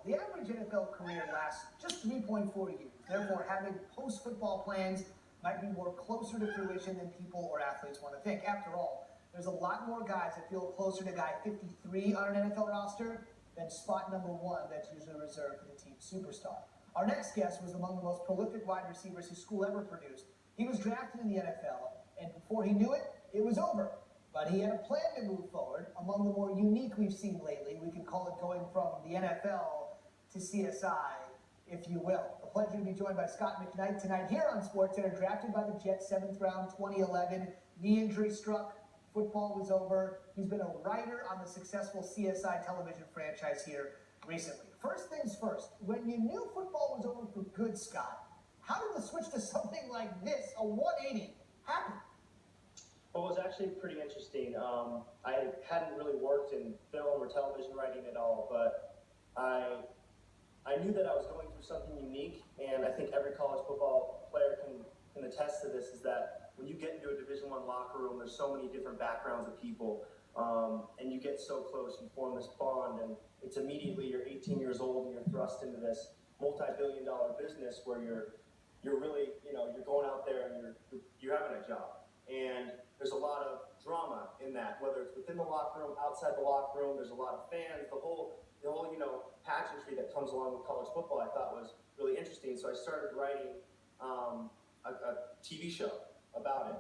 The average NFL career lasts just 3.4 years. Therefore, having post-football plans might be more closer to fruition than people or athletes want to think. After all, there's a lot more guys that feel closer to guy 53 on an NFL roster than spot number 1 that's usually reserved for the team's superstar. Our next guest was among the most prolific wide receivers his school ever produced. He was drafted in the NFL, and before he knew it, it was over. But he had a plan to move forward. Among the more unique we've seen lately, we can call it going from the NFL to CSI, if you will. A pleasure to be joined by Scott McKnight tonight here on SportsCenter. Drafted by the Jets, 7th round, 2011. Knee injury struck. Football was over. He's been a writer on the successful CSI television franchise here recently. First things first, when you knew football was over for good, Scott, how did the switch to something like this, a 180, happen? Well, it was actually pretty interesting. I hadn't really worked in film or television writing at all, but I knew that I was going through something unique, and I think every college football player can attest to this, is that when you get into a Division I locker room, there's so many different backgrounds of people, and you get so close, you form this bond, and it's immediately you're 18 years old and you're thrust into this multi-billion-dollar business where you're really, you're going out there and you're having a job. And there's a lot of drama in that, whether it's within the locker room, outside the locker room. There's a lot of fans. The whole pageantry that comes along with college football, I thought was really interesting. So I started writing a TV show about it,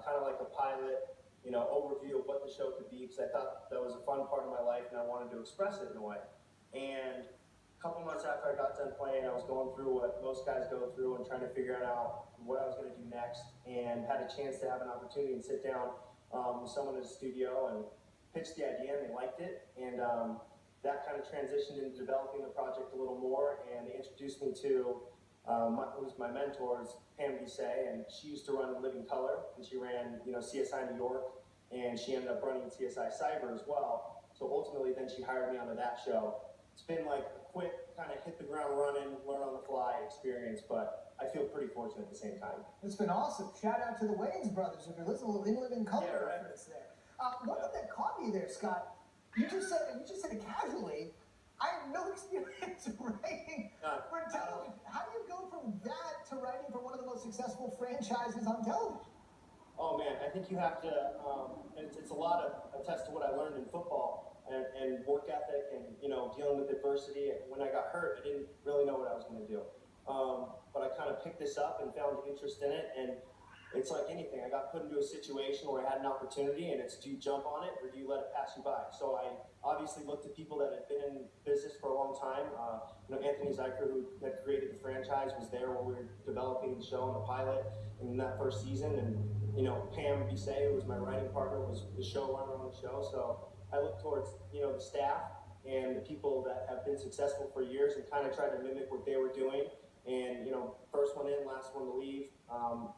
kind of like a pilot, overview of what the show could be, because I thought that was a fun part of my life and I wanted to express it in a way. And a couple months after I got done playing, I was going through what most guys go through and trying to figure out what I was going to do next, and had a chance to have an opportunity and sit down with someone in the studio and pitch the idea, and they liked it, and that kind of transitioned into developing the project a little more, and they introduced me to who's my mentor, is Pam Bissay, and she used to run Living Color, and she ran CSI New York, and she ended up running CSI Cyber as well. So ultimately then she hired me onto that show. It's been like a quick kind of hit the ground running, learn on the fly experience, but I feel pretty fortunate at the same time. It's been awesome. Shout out to the Wayans brothers. If you're listening, a little Living Color reference there. One thing that caught me there, Scott, you just said it casually. I have no experience writing for television. How do you go from that to writing for one of the most successful franchises on television? Oh man, I think you have to, it's a lot of attest to what I learned in football and work ethic and, dealing with adversity. When I got hurt, I didn't really know what I was going to do. But I kind of picked this up and found interest in it, and it's like anything. I got put into a situation where I had an opportunity, and it's, do you jump on it or do you let it pass you by? So I obviously looked at people that had been in business for a long time. Anthony Zeiker, who had created the franchise, was there when we were developing the show and the pilot in that first season, and Pam Bissay, who was my writing partner, was the showrunner on the show. So I looked towards the staff and the people that have been successful for years and kind of tried to mimic what they were doing. And first one in, last one to leave,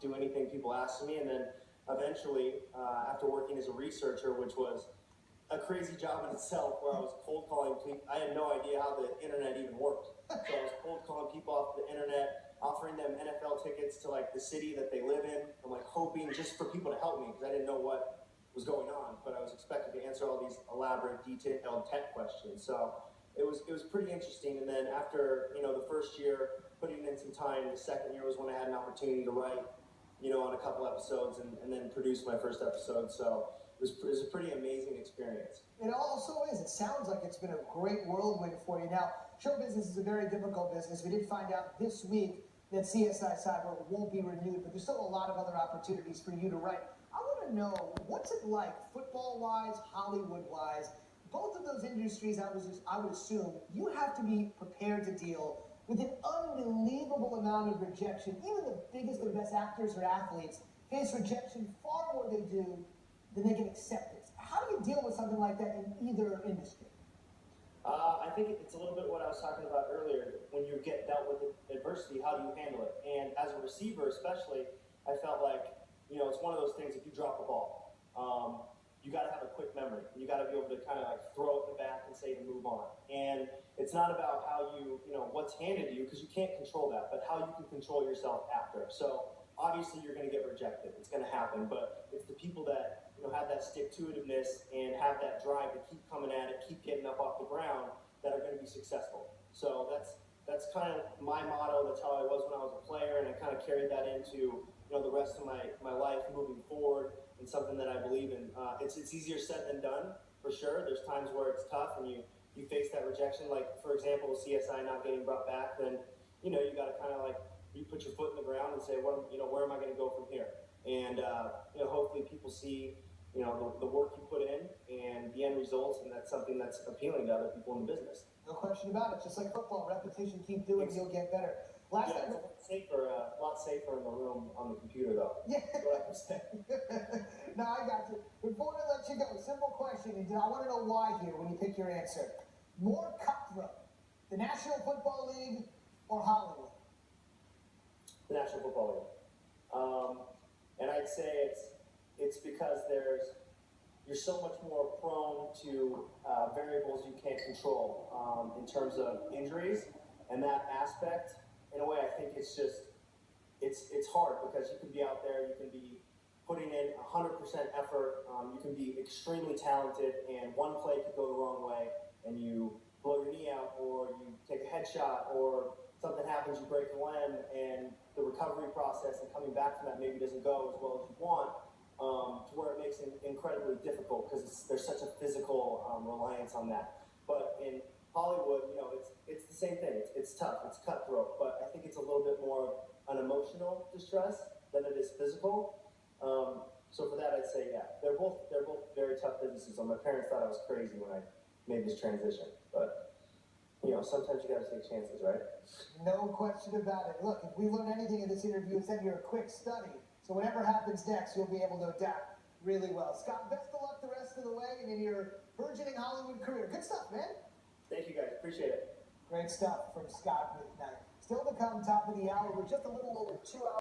do anything people asked of me. And then eventually, after working as a researcher, which was a crazy job in itself, where I was cold calling people. I had no idea how the internet even worked. So I was cold calling people off the internet, offering them NFL tickets to like the city that they live in. I'm like hoping just for people to help me, because I didn't know what was going on, but I was expected to answer all these elaborate, detailed tech questions. So it was pretty interesting. And then after the first year, putting in some time, the second year was when I had an opportunity to write on a couple episodes and then produce my first episode. So it was a pretty amazing experience. It also is. It sounds like it's been a great whirlwind for you. Now, show business is a very difficult business. We did find out this week that CSI Cyber won't be renewed, but there's still a lot of other opportunities for you to write. I want to know, what's it like, football-wise, Hollywood-wise? Both of those industries, I would assume, you have to be prepared to deal with an unbelievable amount of rejection. Even the biggest and best actors or athletes face rejection far more than they get acceptance. How do you deal with something like that in either industry? I think it's a little bit what I was talking about earlier. When you get dealt with adversity, how do you handle it? And as a receiver especially, I felt like, it's one of those things, if you drop a ball, you got to have a quick memory. You got to be able to kind of like throw it in the back and say to move on. And it's not about how what's handed to you, because you can't control that, but how you can control yourself after. So obviously you're going to get rejected. It's going to happen, but it's the people that have that stick-to-itiveness and have that drive to keep coming at it, keep getting up off the ground, that are going to be successful. So that's kind of my motto. That's how I was when I was a player, and I kind of carried that into the rest of my life moving forward, and something that I believe in. It's easier said than done for sure. There's times where it's tough, and you face that rejection. Like for example, CSI not getting brought back, then you got to kind of like you put your foot in the ground and say, where am I going to go from here? And hopefully people see the work you put in and the end results, and that's something that's appealing to other people in the business. No question about it. Just like football, repetition, keep doing, you'll get better. Last yeah, time, it's a lot safer in the room on the computer, though. Yeah. What I'm saying. No, I got you. Before I let you go, simple question, and I want to know why here when you pick your answer. More cutthroat, the National Football League or Hollywood? The National Football League. And I'd say it's because you're so much more prone to variables you can't control in terms of injuries, and that aspect. In a way, I think it's hard because you can be out there, you can be putting in 100% effort, you can be extremely talented, and one play could go the wrong way, and you blow your knee out, or you take a headshot, or something happens, you break a limb, and the recovery process and coming back from that maybe doesn't go as well as you want, to where it makes it incredibly difficult because there's such a physical reliance on that. But in Hollywood, it's the same thing. It's tough. It's cutthroat. But I think it's a little bit more an emotional distress than it is physical. So for that, I'd say they're both very tough businesses. And my parents thought I was crazy when I made this transition. But sometimes you got to take chances, right? No question about it. Look, if we learn anything in this interview, it's that you're a quick study. So whatever happens next, you'll be able to adapt really well. Scott, best of luck the rest of the way and in your burgeoning Hollywood career. Good stuff, man. Thank you, guys. Appreciate it. Great stuff from Scott McKnight. Still to come, top of the hour. We're just a little over 2 hours.